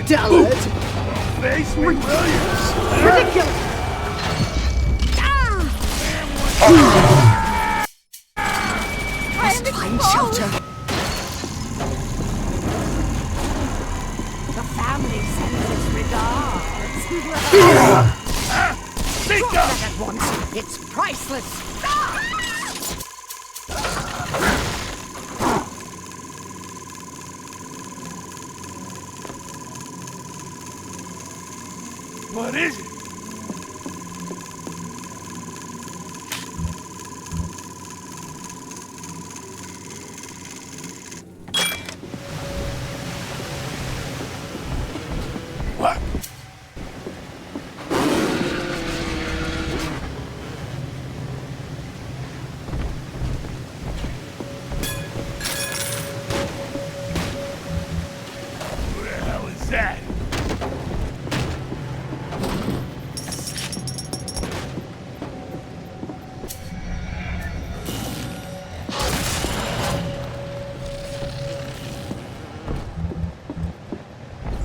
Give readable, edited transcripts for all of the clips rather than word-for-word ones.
dullard! Face me, Williams! Ridiculous! Must find shelter. The family sends its regards. Think Drop up! that at once. It's priceless. What is it? What? Who the hell is that?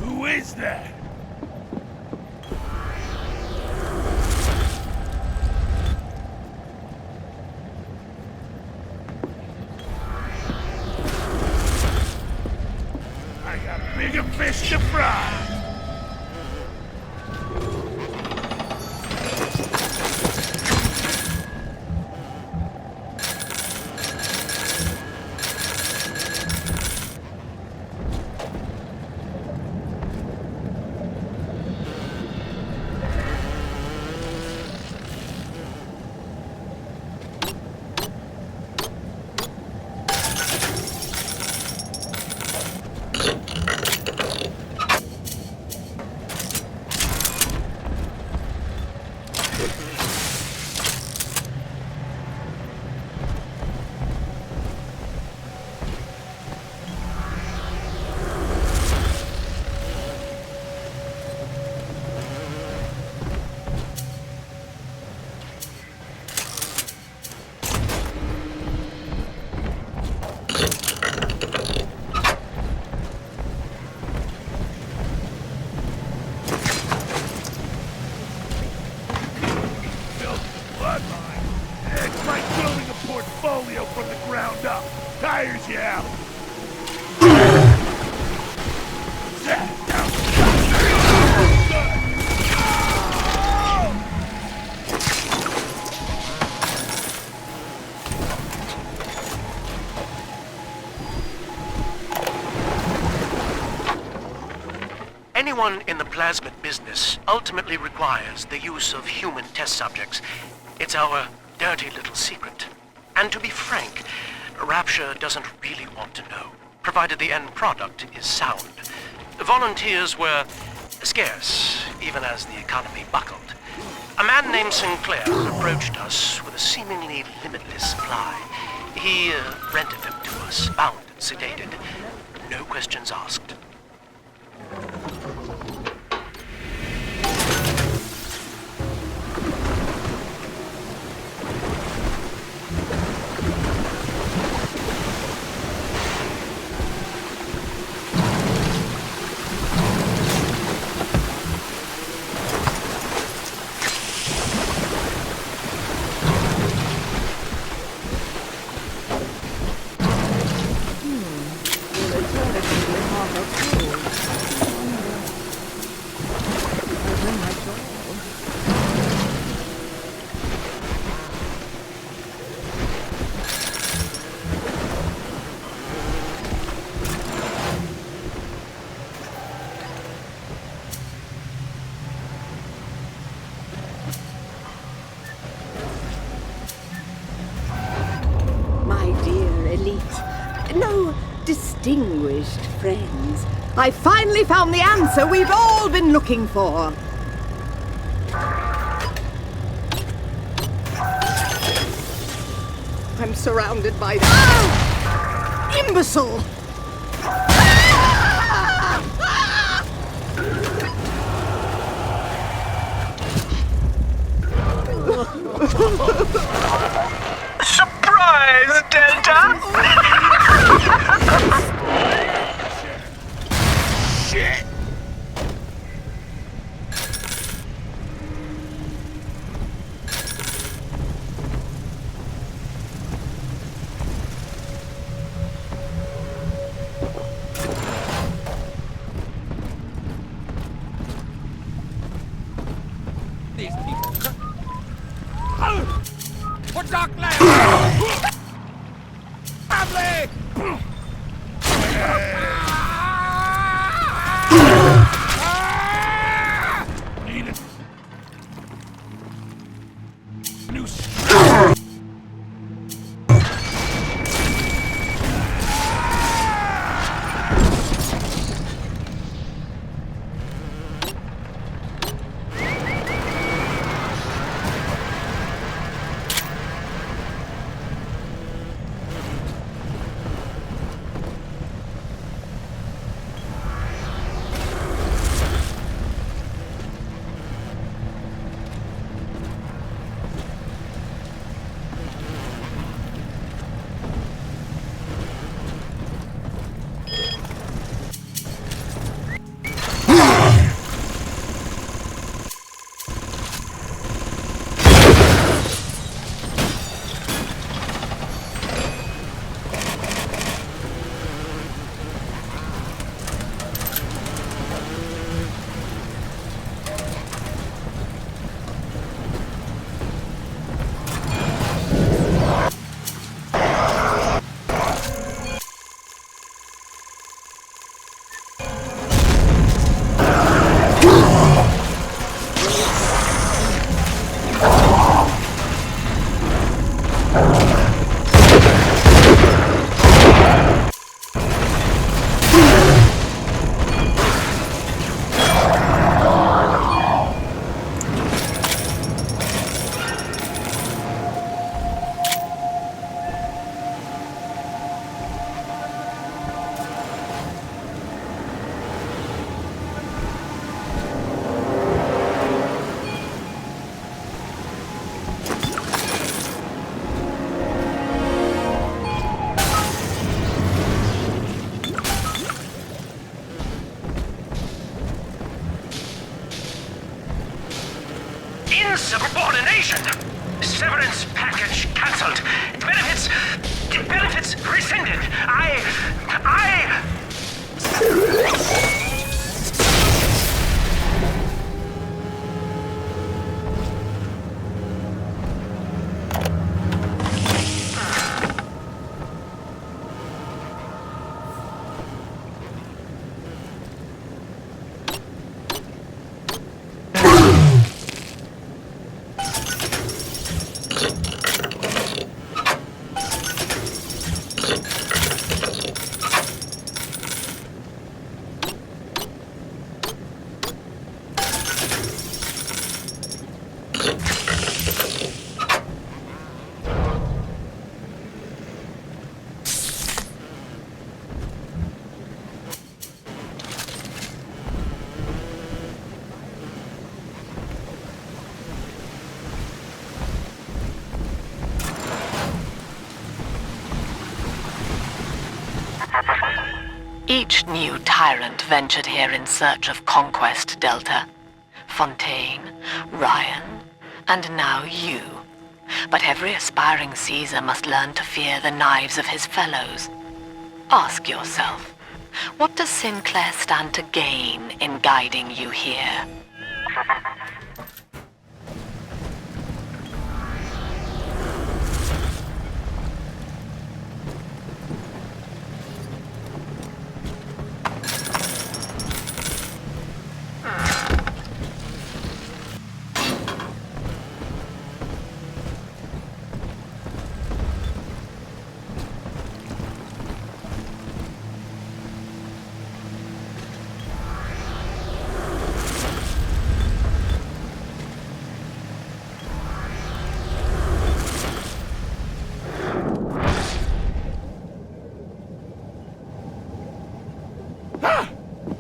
Who is that? I got bigger fish to fry. Bloodline. It's like building a portfolio from the ground up. Tires you out. Anyone in the plasmid business ultimately requires the use of human test subjects. It's our dirty little secret. And to be frank, Rapture doesn't really want to know, provided the end product is sound. Volunteers were scarce, even as the economy buckled. A man named Sinclair approached us with a seemingly limitless supply. He rented them to us, bound and sedated. No questions asked. No distinguished friends. I finally found the answer we've all been looking for. I'm surrounded by them. Imbecile! Surprise, Delta! Shit! for Doc Lamb! Family! Need a new insubordination! Severance package cancelled. Benefits rescinded. Each new tyrant ventured here in search of conquest, Delta. Fontaine, Ryan, and now you. But every aspiring Caesar must learn to fear the knives of his fellows. Ask yourself, what does Sinclair stand to gain in guiding you here?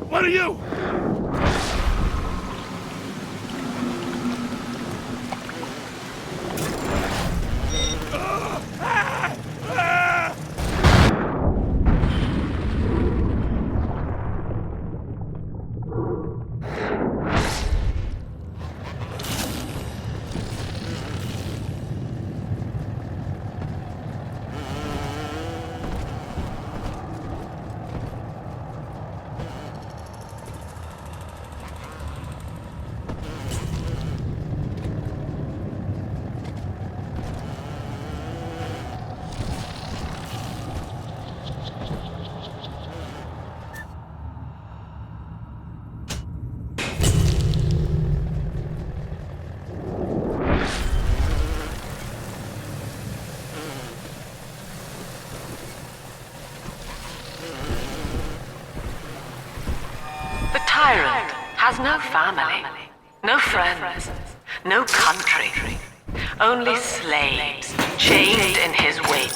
What are you? has no family, no friends, no country, only slaves chained in his wake.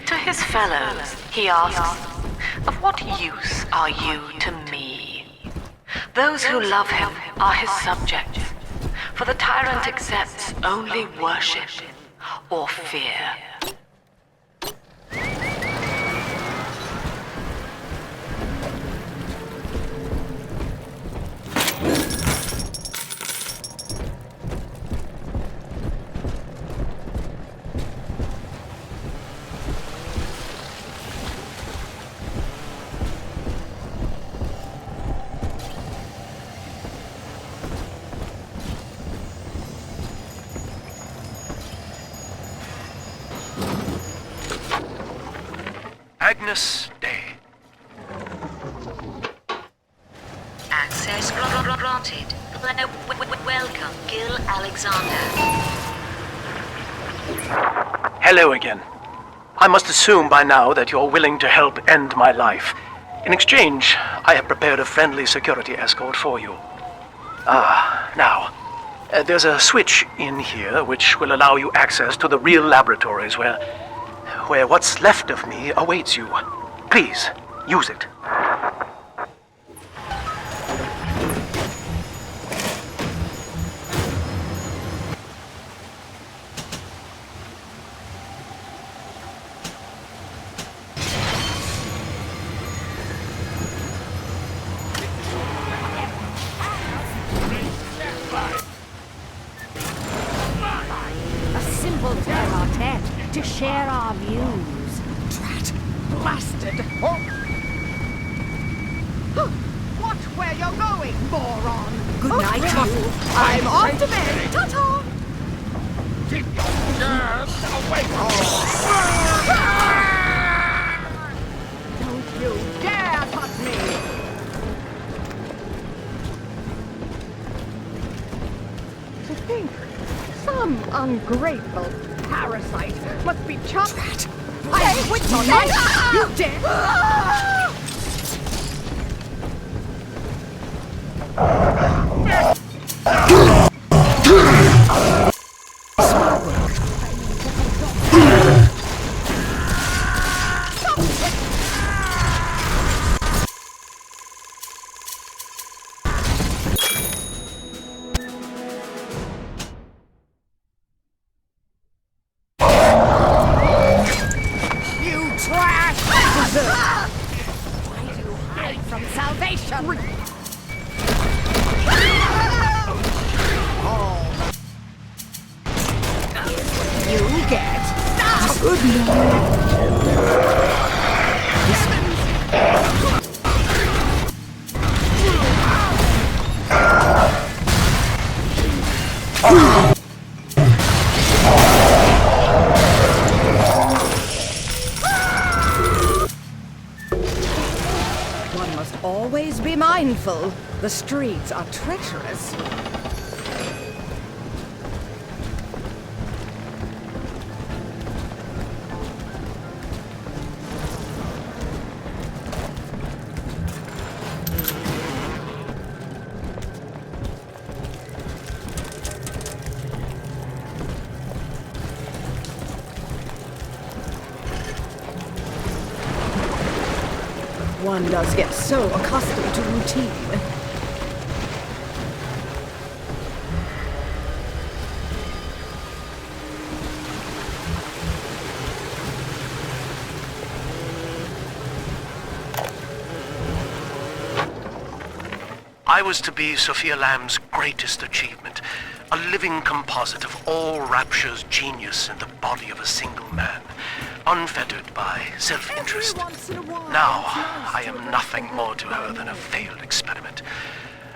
To his fellows, he asks, "Of what use are you to me?" Those who love him are his subjects, for the tyrant accepts only worship or fear. Agnes Day. Access granted. Welcome, Gil Alexander. Hello again. I must assume by now that you're willing to help end my life. In exchange, I have prepared a friendly security escort for you. There's a switch in here which will allow you access to the real laboratories where what's left of me awaits you. Please, use it. To share our views. Drat! Blasted! Watch where you're going, moron! Good night, I'm off to bed. Ta-ta! Keep your nerves away from Don't you dare touch me! To think, some ungrateful parasite must be chopped. Hey, which one? You dare? From salvation! You get good One must always be mindful. The streets are treacherous. One does get so accustomed to routine. I was to be Sophia Lamb's greatest achievement, a living composite of all Rapture's genius in the body of a single man, unfettered by self-interest. Now, I am nothing more to her than a failed experiment.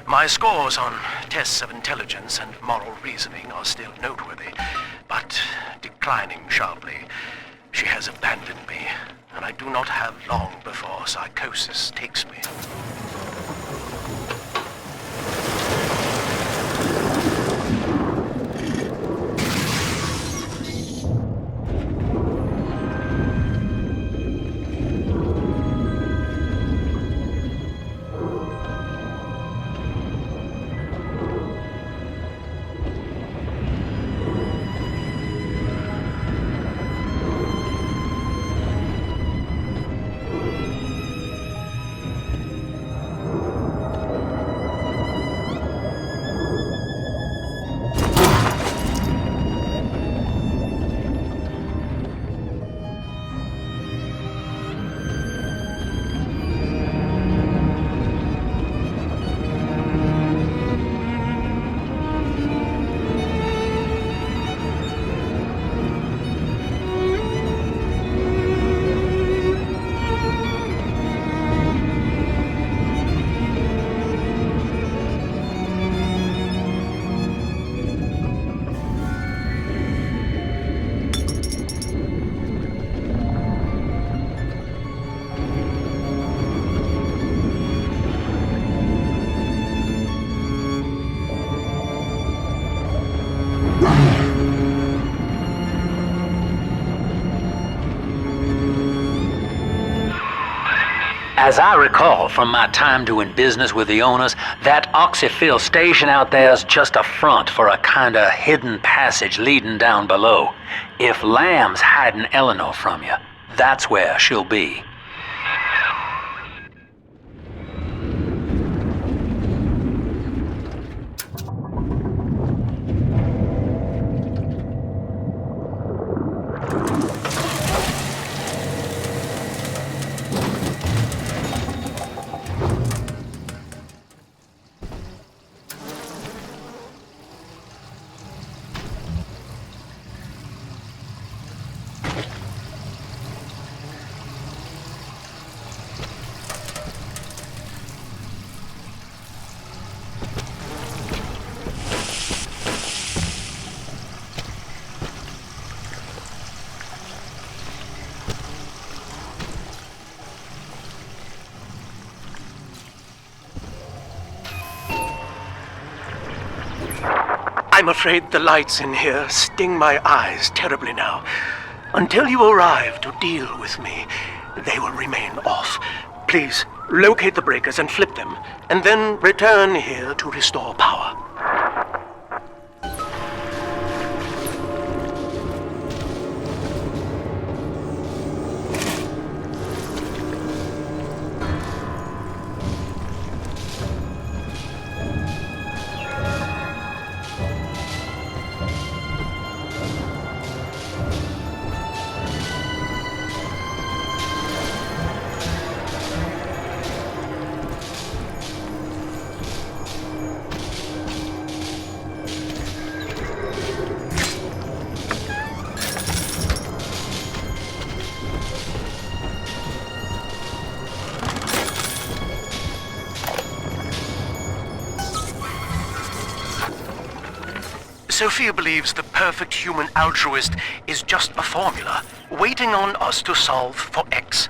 My scores on tests of intelligence and moral reasoning are still noteworthy, but declining sharply. She has abandoned me, and I do not have long before psychosis takes me. As I recall from my time doing business with the owners, that oxyfill station out there's just a front for a kinda hidden passage leading down below. If Lamb's hiding Eleanor from you, that's where she'll be. I'm afraid the lights in here sting my eyes terribly now. Until you arrive to deal with me, they will remain off. Please, locate the breakers and flip them, and then return here to restore power. Sophia believes the perfect human altruist is just a formula, waiting on us to solve for X.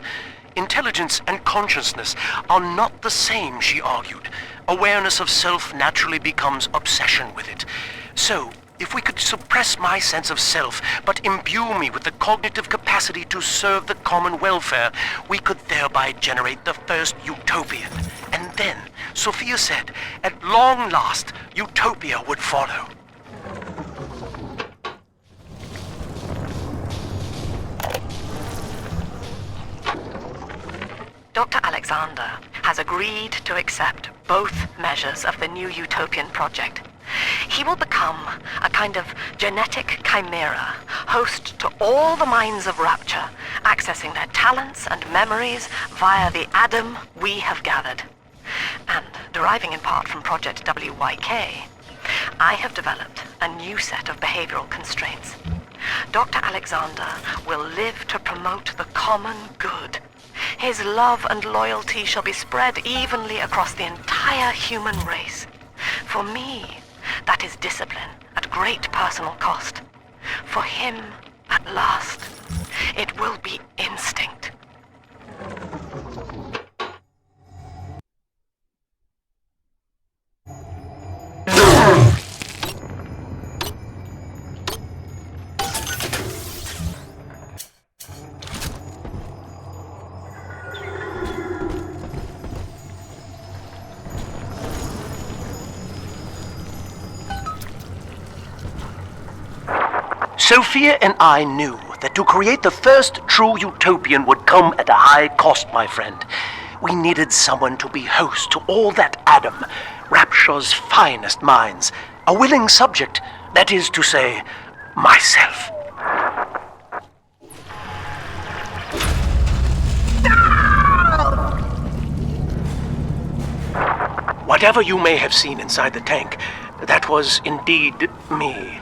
Intelligence and consciousness are not the same, she argued. Awareness of self naturally becomes obsession with it. So, if we could suppress my sense of self, but imbue me with the cognitive capacity to serve the common welfare, we could thereby generate the first Utopian. And then, Sophia said, at long last, Utopia would follow. Dr. Alexander has agreed to accept both measures of the new Utopian project. He will become a kind of genetic chimera, host to all the minds of Rapture, accessing their talents and memories via the Adam we have gathered. And deriving in part from Project WYK, I have developed a new set of behavioral constraints. Dr. Alexander will live to promote the common good. His love and loyalty shall be spread evenly across the entire human race. For me, that is discipline at great personal cost. For him, at last, it will be instinct. Sophia and I knew that to create the first true Utopian would come at a high cost, my friend. We needed someone to be host to all that Adam, Rapture's finest minds, a willing subject, that is to say, myself. Whatever you may have seen inside the tank, that was indeed me.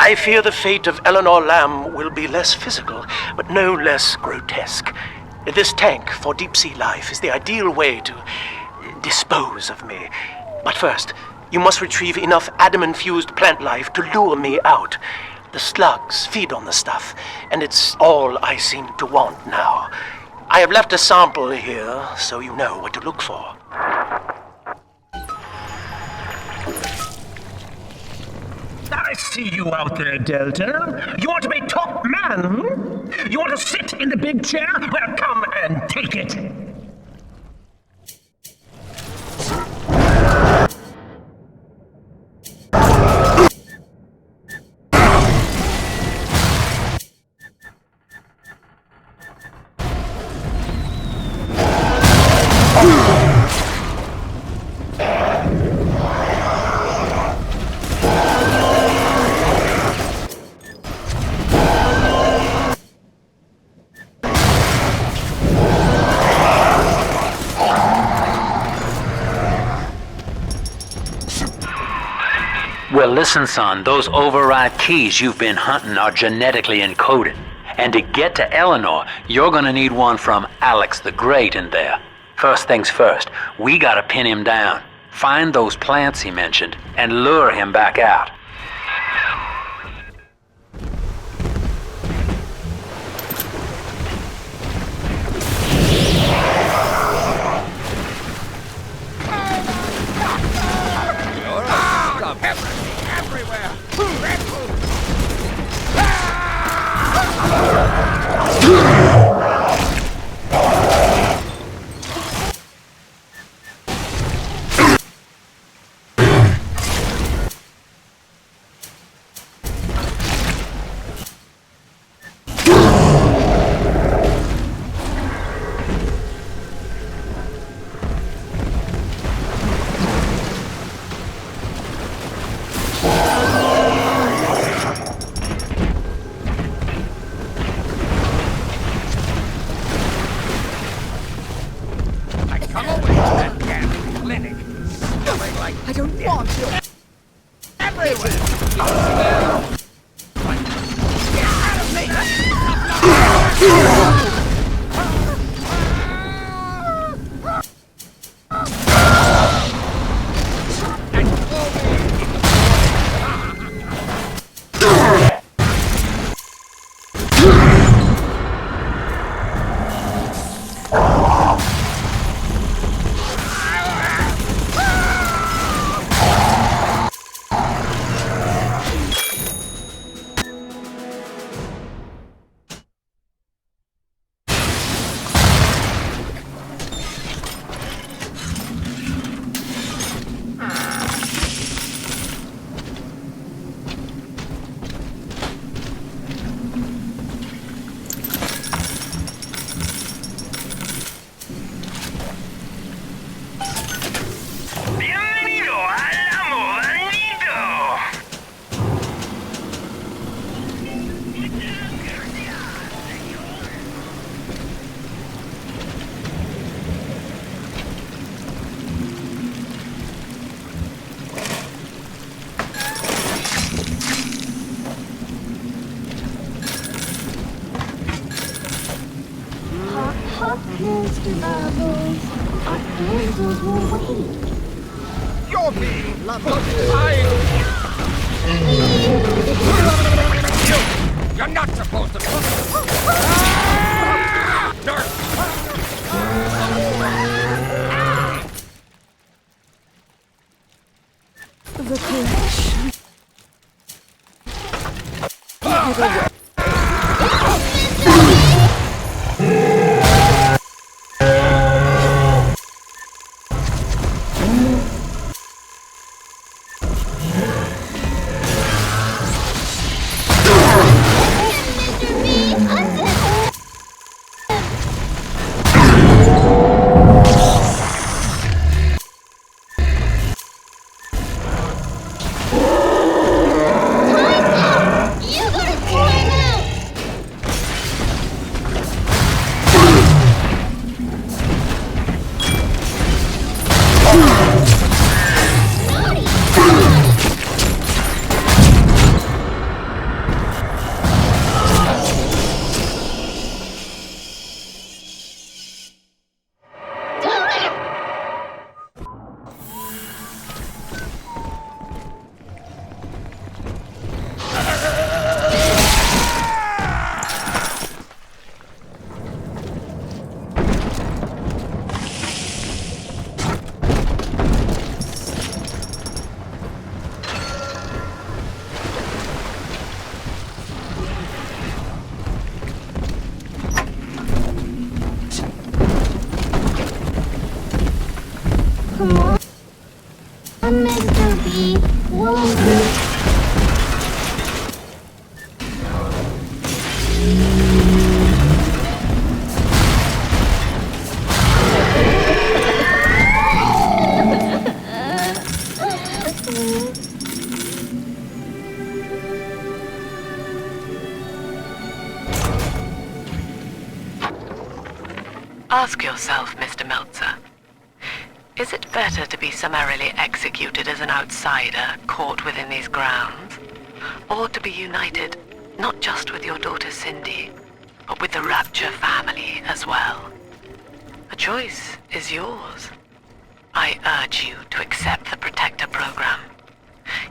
I fear the fate of Eleanor Lamb will be less physical, but no less grotesque. This tank for deep-sea life is the ideal way to dispose of me. But first, you must retrieve enough Adam-infused plant life to lure me out. The slugs feed on the stuff, and it's all I seem to want now. I have left a sample here, so you know what to look for. I see you out there, Delta. You want to be top man? You want to sit in the big chair? Well, come and take it. Well, listen, son, those override keys you've been hunting are genetically encoded. And to get to Eleanor, you're gonna need one from Alex the Great in there. First things first, we gotta pin him down. Find those plants he mentioned, and lure him back out. Everywhere! I don't want you. You're being You're not supposed to. The collection. Mr. B, won't you? Ask yourself, Mr. Meltzer, Is it better to be summarily executed as an outsider caught within these grounds? Or to be united, not just with your daughter Cindy, but with the Rapture family as well? The choice is yours. I urge you to accept the Protector program.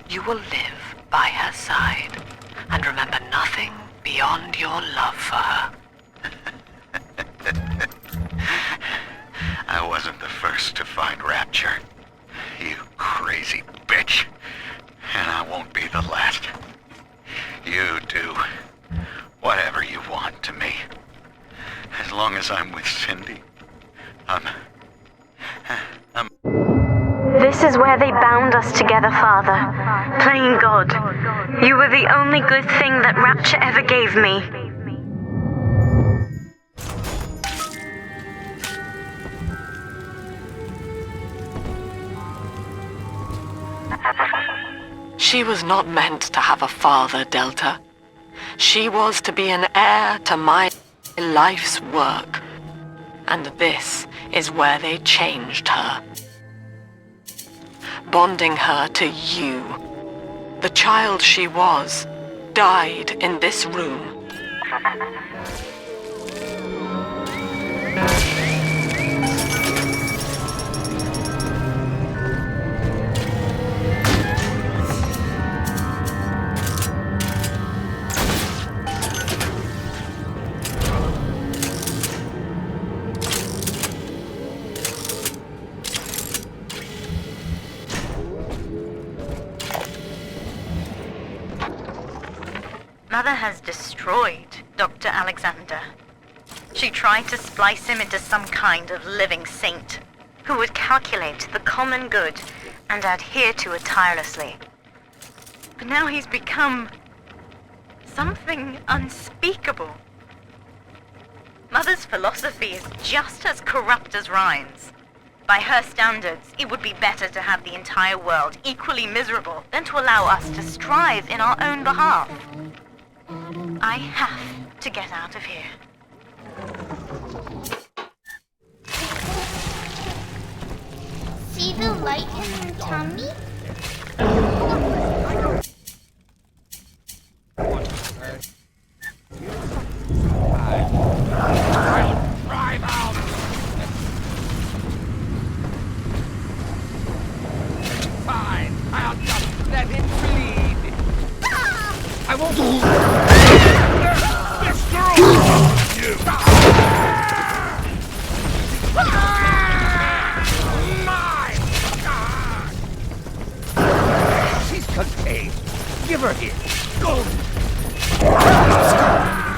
You will live by her side and remember nothing beyond your love for her. I wasn't the first to find Rapture. You crazy bitch. And I won't be the last. You do whatever you want to me. As long as I'm with Cindy, I'm... This is where they bound us together, Father. Playing God. You were the only good thing that Rapture ever gave me. She was not meant to have a father, Delta. She was to be an heir to my life's work. And this is where they changed her. Bonding her to you. The child she was died in this room. Mother has destroyed Dr. Alexander. She tried to splice him into some kind of living saint who would calculate the common good and adhere to it tirelessly. But now he's become something unspeakable. Mother's philosophy is just as corrupt as Ryan's. By her standards, it would be better to have the entire world equally miserable than to allow us to strive in our own behalf. I have to get out of here. See the light in her tummy? Drive out! Fine, I'll just let him bleed. I won't. This girl you. My God! She's contained. Give her here. Go.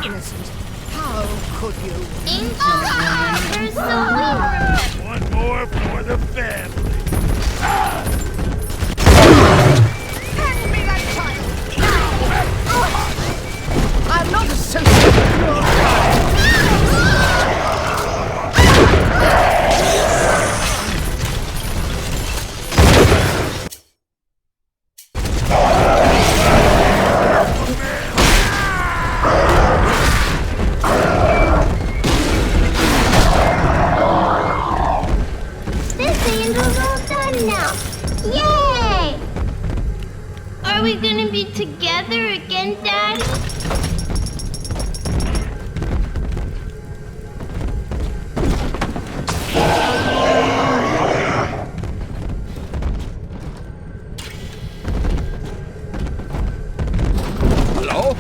Innocent. How could you? You're so weird. One more for the family. Hand me that child! I'm not associated with your kind. This angel's all done now. Yay! Are we gonna be together again, Daddy? Hello?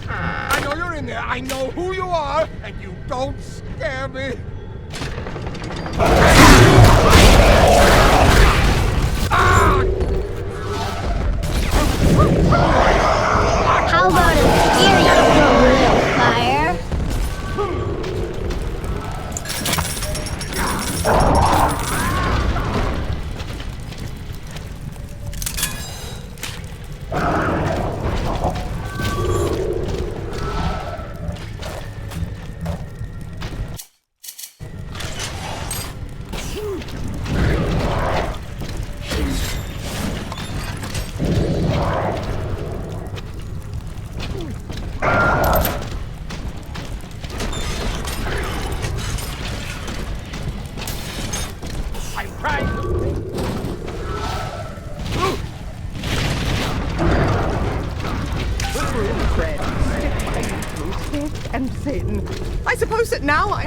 I know you're in there. I know who you are, and you don't scare me. How about a scary little fire? and thin. I suppose that now I...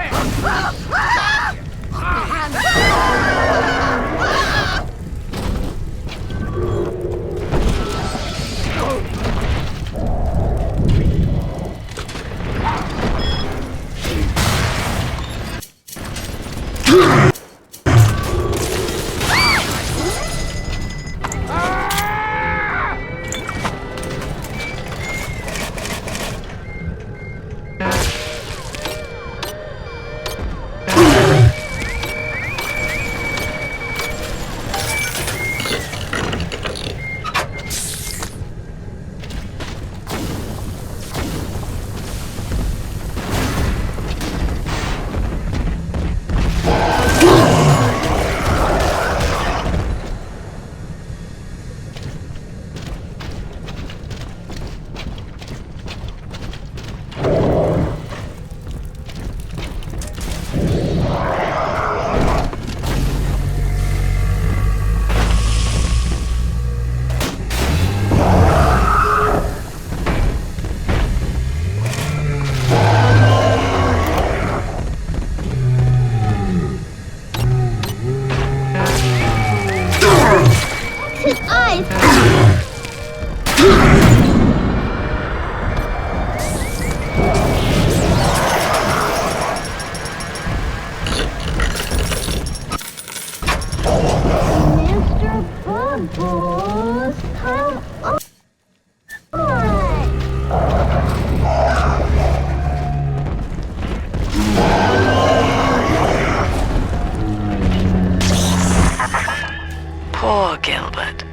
Poor Gilbert.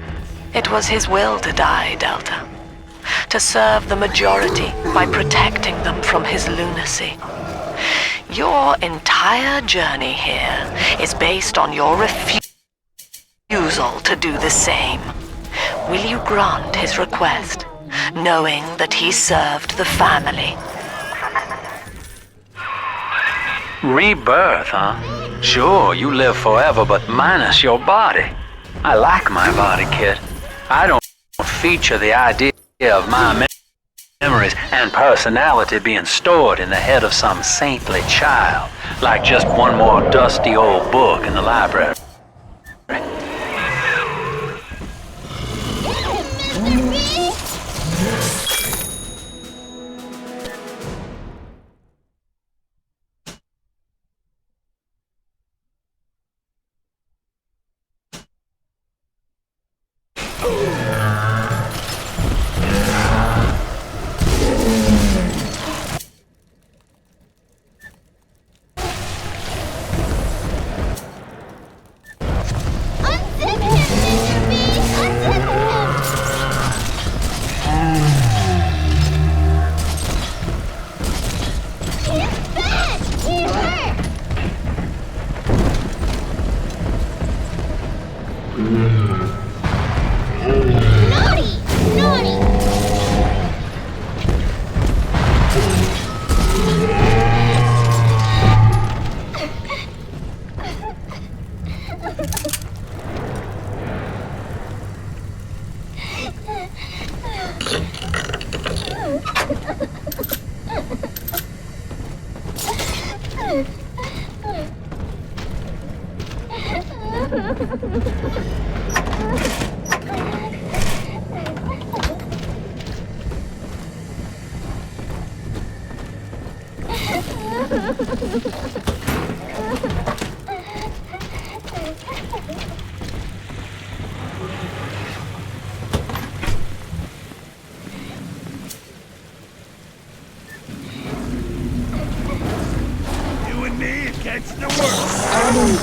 It was his will to die, Delta. To serve the majority by protecting them from his lunacy. Your entire journey here is based on your refusal to do the same. Will you grant his request, knowing that he served the family? Rebirth, huh? Sure, you live forever, but minus your body. I like my body, kid. I don't feature the idea of my memories and personality being stored in the head of some saintly child, like just one more dusty old book in the library.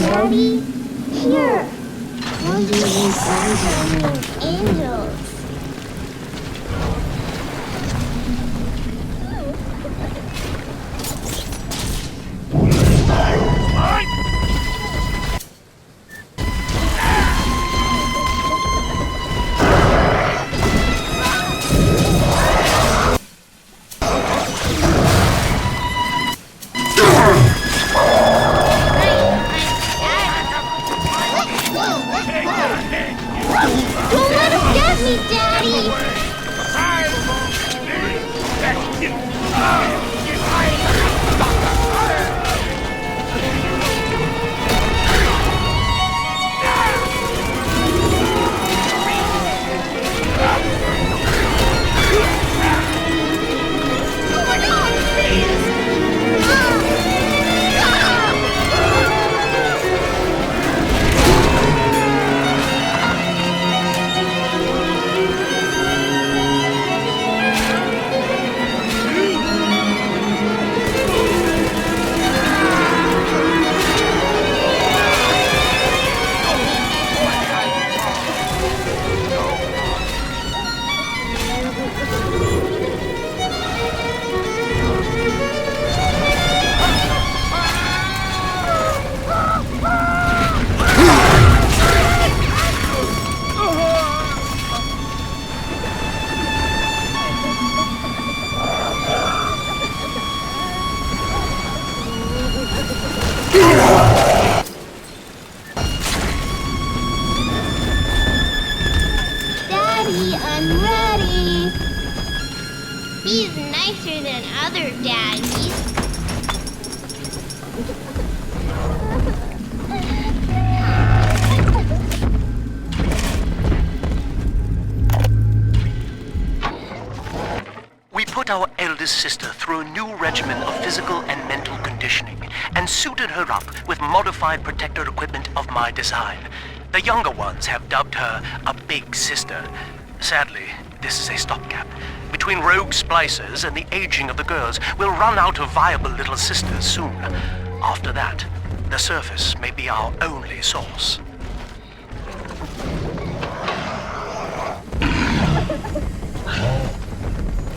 Daddy? Here. We'll do these sunshine angels. Don't let him get me! He's nicer than other daddies. We put our eldest sister through a new regimen of physical and mental conditioning and suited her up with modified protector equipment of my design. The younger ones have dubbed her a big sister. Sadly, this is a stopgap. Between rogue splicers and the aging of the girls, we'll run out of viable little sisters soon. After that, the surface may be our only source.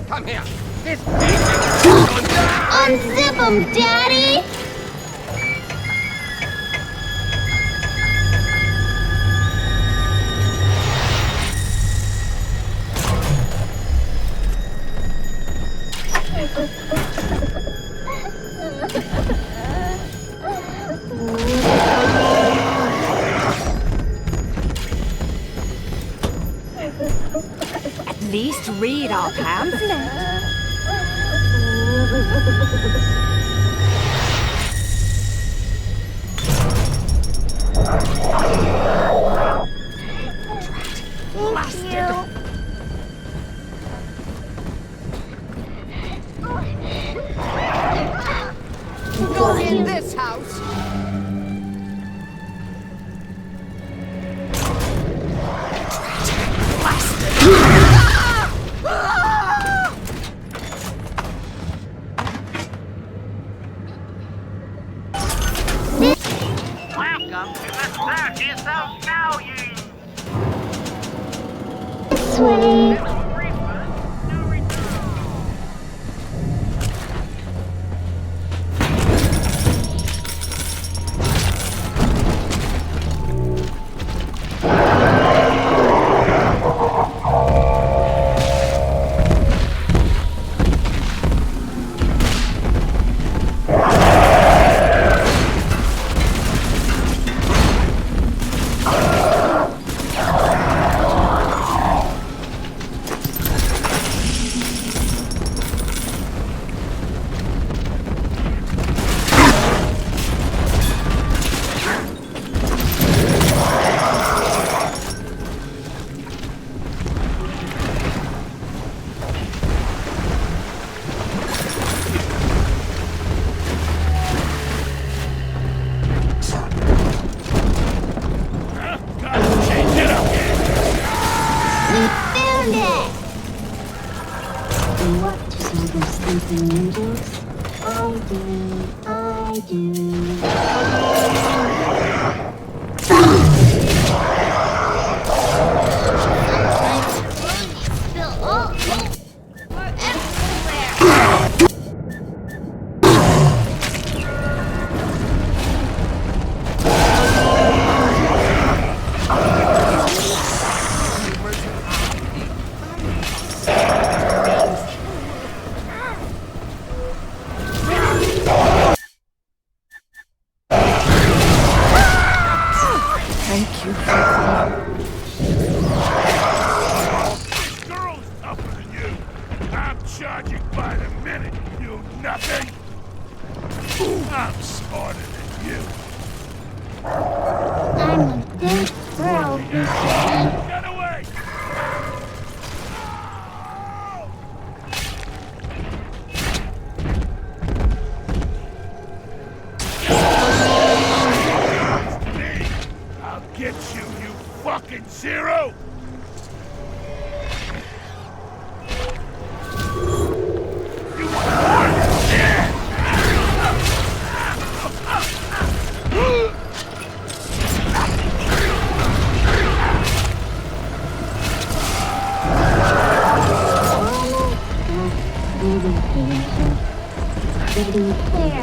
Come here. This Unzip him, Daddy! At least read our pamphlet. Not in this house! Welcome to the Circus of Value! Sweet.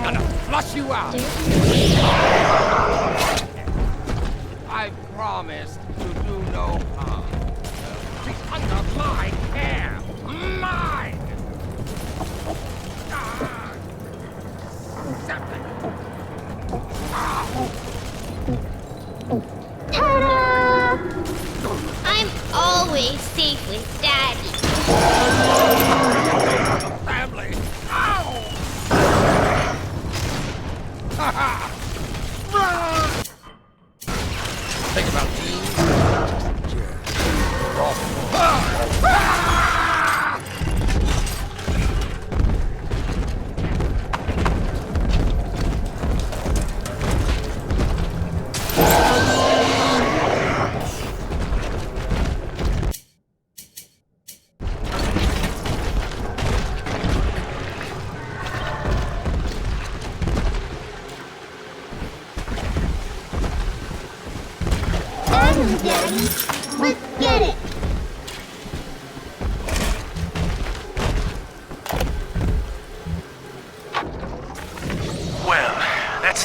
gonna flush you out. I promised to do no harm. She's under my care. Mine! Ta-da! I'm always safe with Daddy.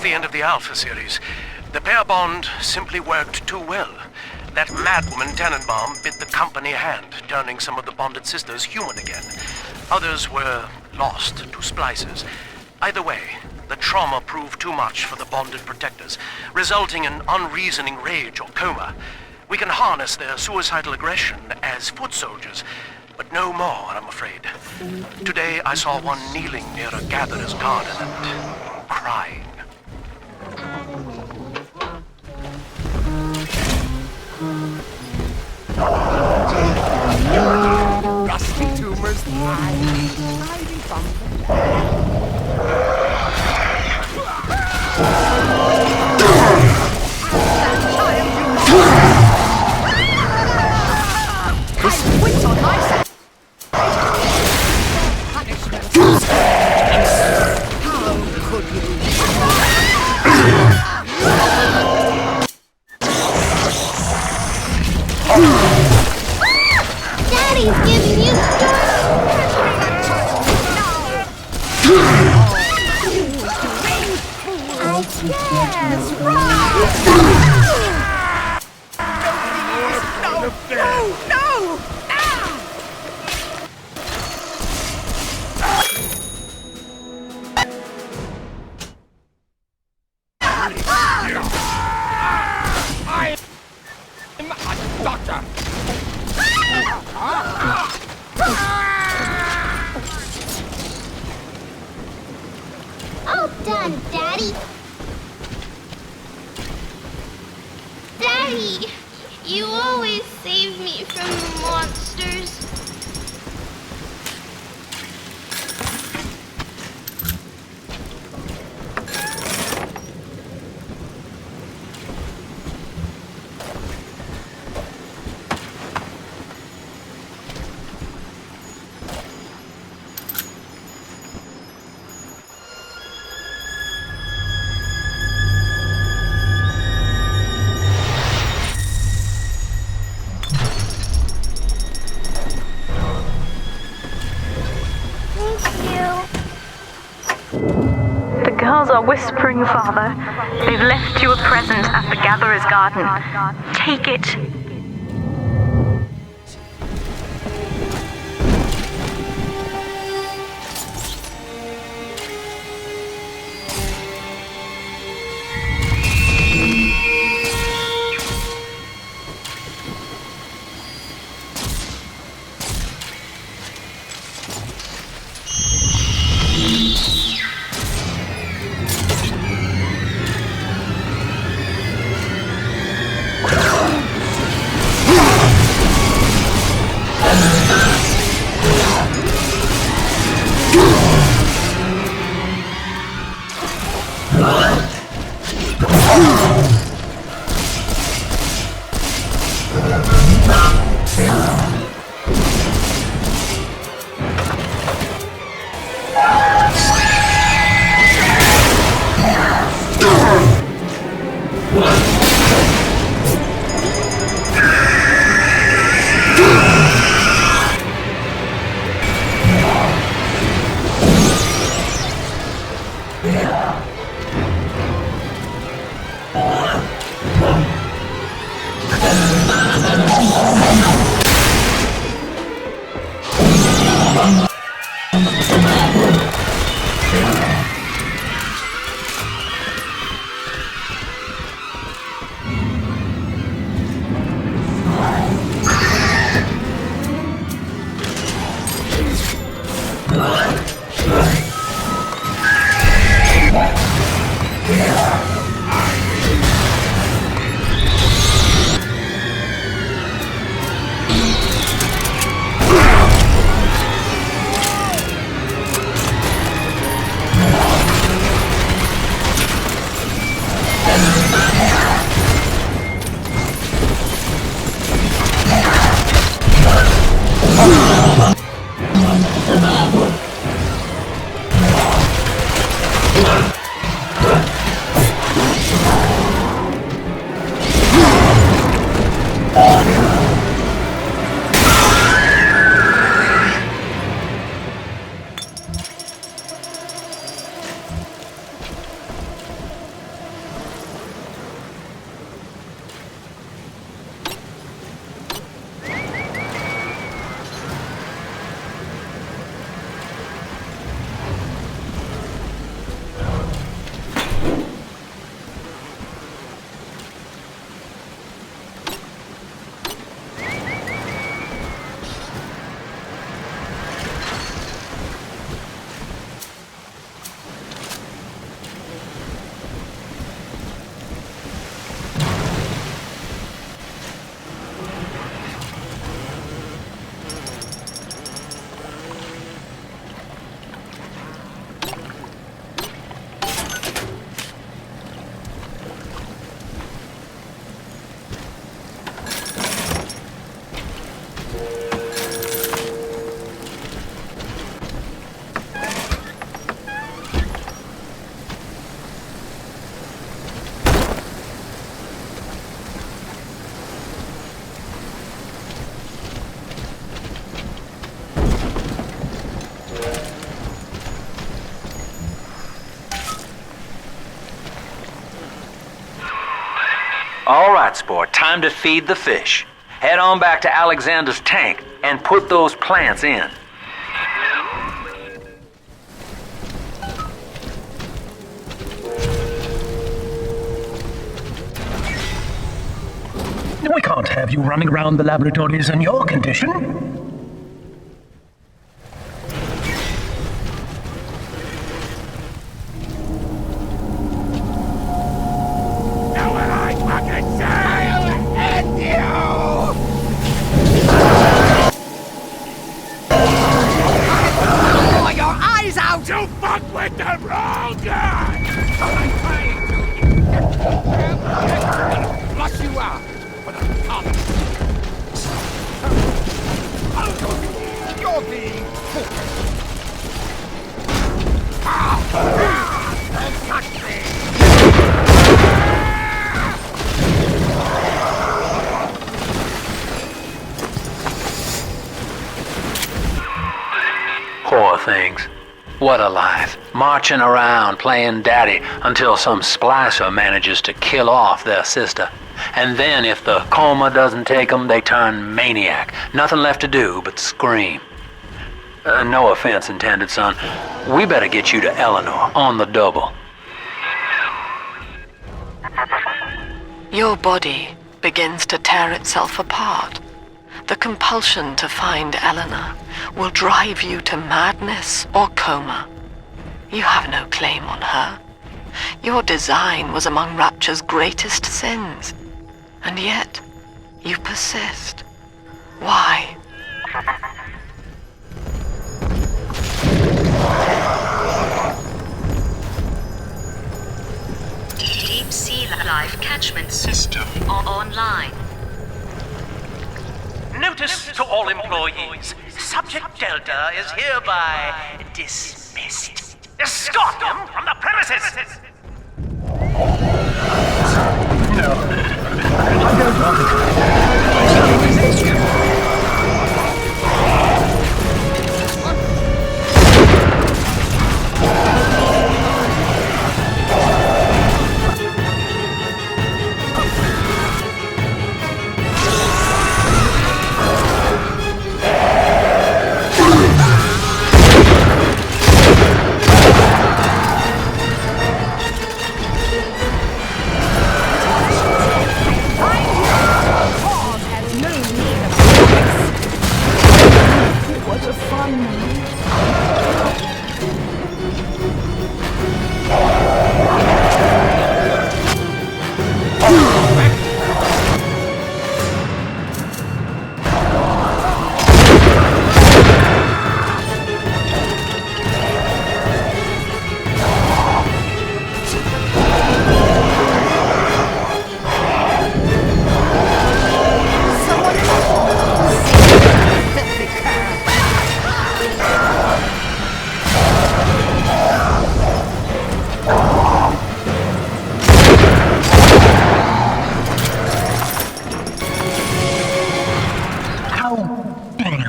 the end of the Alpha series. The pair bond simply worked too well. That madwoman Tannenbaum bit the company hand, turning some of the bonded sisters human again. Others were lost to splices. Either way, the trauma proved too much for the bonded protectors, resulting in unreasoning rage or coma. We can harness their suicidal aggression as foot soldiers, but no more, I'm afraid. Today I saw one kneeling near a gatherer's garden and crying. Rusty tumors hiding from This wit's on my side. How could you? Daddy's giving you I'm a doctor. all done, Daddy. Daddy, you always save me from the monsters. The girls are whispering, Father. They've left you a present at the Gatherer's Garden. Take it. right, sport. Time to feed the fish. Head on back to Alexander's tank and put those plants in. We can't have you running around the laboratories in your condition. Now when I fucking say I'll end you! Pour your eyes out! You fuck with the wrong guy! I'm trying to flush you out with a collar. You're being fooled. Don't touch me! Poor things. What a life. Marching around playing daddy until some splicer manages to kill off their sister. And then if the coma doesn't take them, they turn maniac. Nothing left to do but scream. No offense intended, son. We better get you to Eleanor on the double. Your body begins to tear itself apart. The compulsion to find Eleanor will drive you to madness or coma. You have no claim on her. Your design was among Rapture's greatest sins. And yet, you persist. Why? Deep Sea Life Catchment System online. Notice to all employees. Subject Delta is hereby dismissed. Escort him from the premises! No. I don't want it.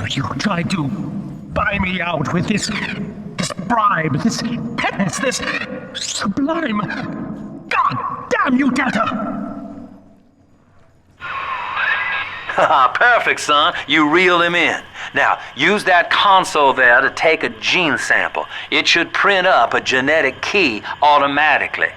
You tried to buy me out with this bribe, this penance, this sublime... God damn you, Delta! Perfect, son. You reeled him in. Now, use that console there to take a gene sample. It should print up a genetic key automatically.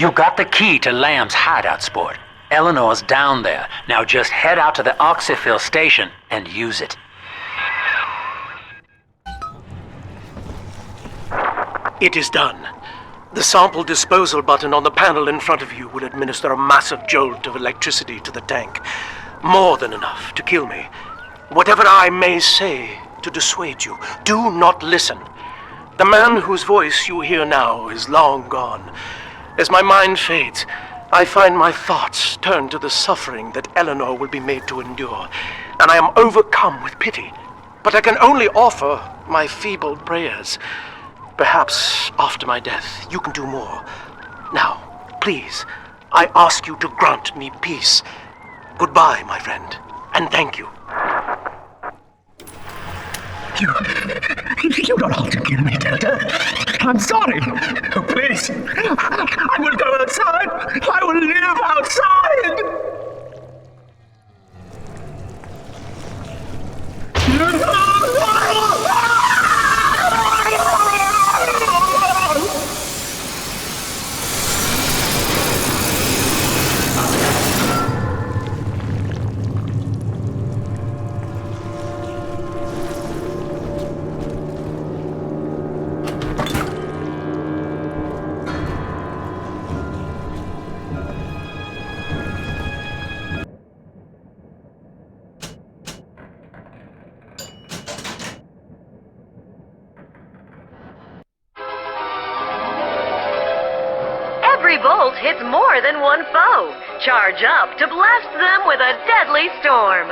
You got the key to Lamb's hideout, Sport. Eleanor's down there. Now just head out to the Oxyphil station and use it. It is done. The sample disposal button on the panel in front of you will administer a massive jolt of electricity to the tank. More than enough to kill me. Whatever I may say to dissuade you, do not listen. The man whose voice you hear now is long gone. As my mind fades, I find my thoughts turn to the suffering that Eleanor will be made to endure, and I am overcome with pity. But I can only offer my feeble prayers. Perhaps after my death, you can do more. Now, please, I ask you to grant me peace. Goodbye, my friend, and thank you. You don't have to kill me, Delta. I'm sorry. Oh, please. I will go outside. I will live outside. Every bolt hits more than one foe. Charge up to blast them with a deadly storm.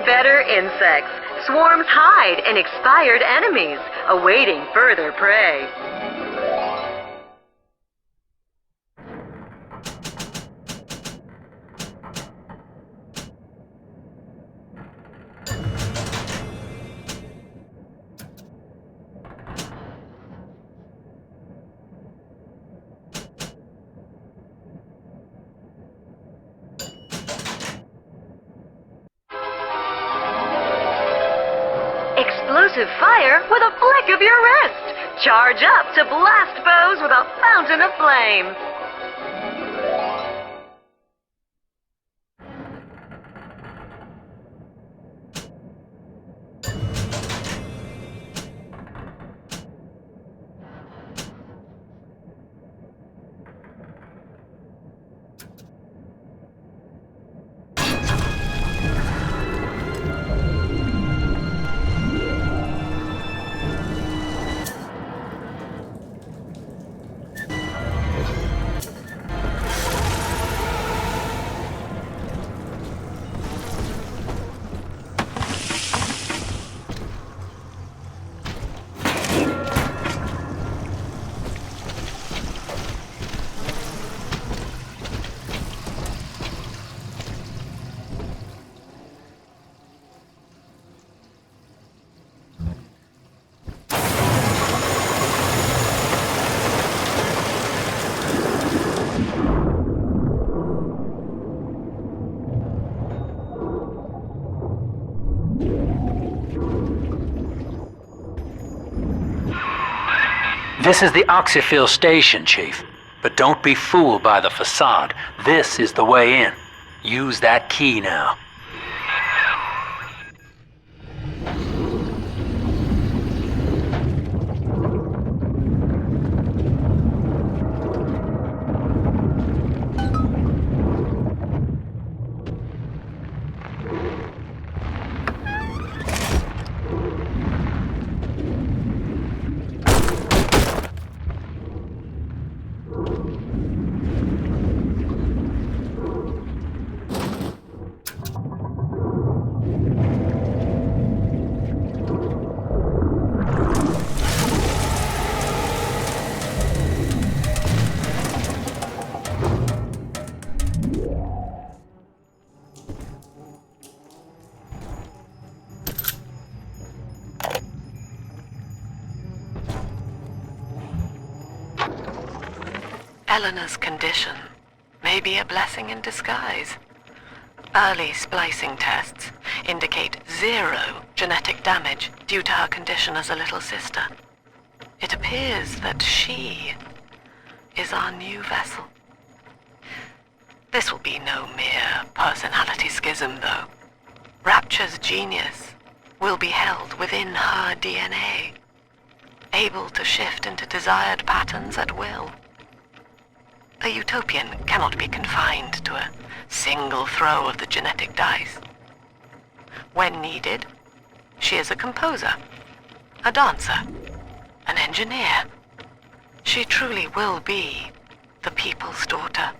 Better insects. Swarms hide in expired enemies, awaiting further prey. Explosive fire with a flick of your wrist. Charge up to blast bows with a fountain of flame. This is the Oxyphil station, Chief. But don't be fooled by the facade. This is the way in. Use that key now. Eleanor's condition may be a blessing in disguise. Early splicing tests indicate 0 genetic damage due to her condition as a little sister. It appears that she is our new vessel. This will be no mere personality schism, though. Rapture's genius will be held within her DNA, able to shift into desired patterns at will. A Utopian cannot be confined to a single throw of the genetic dice. When needed, she is a composer, a dancer, an engineer. She truly will be the people's daughter.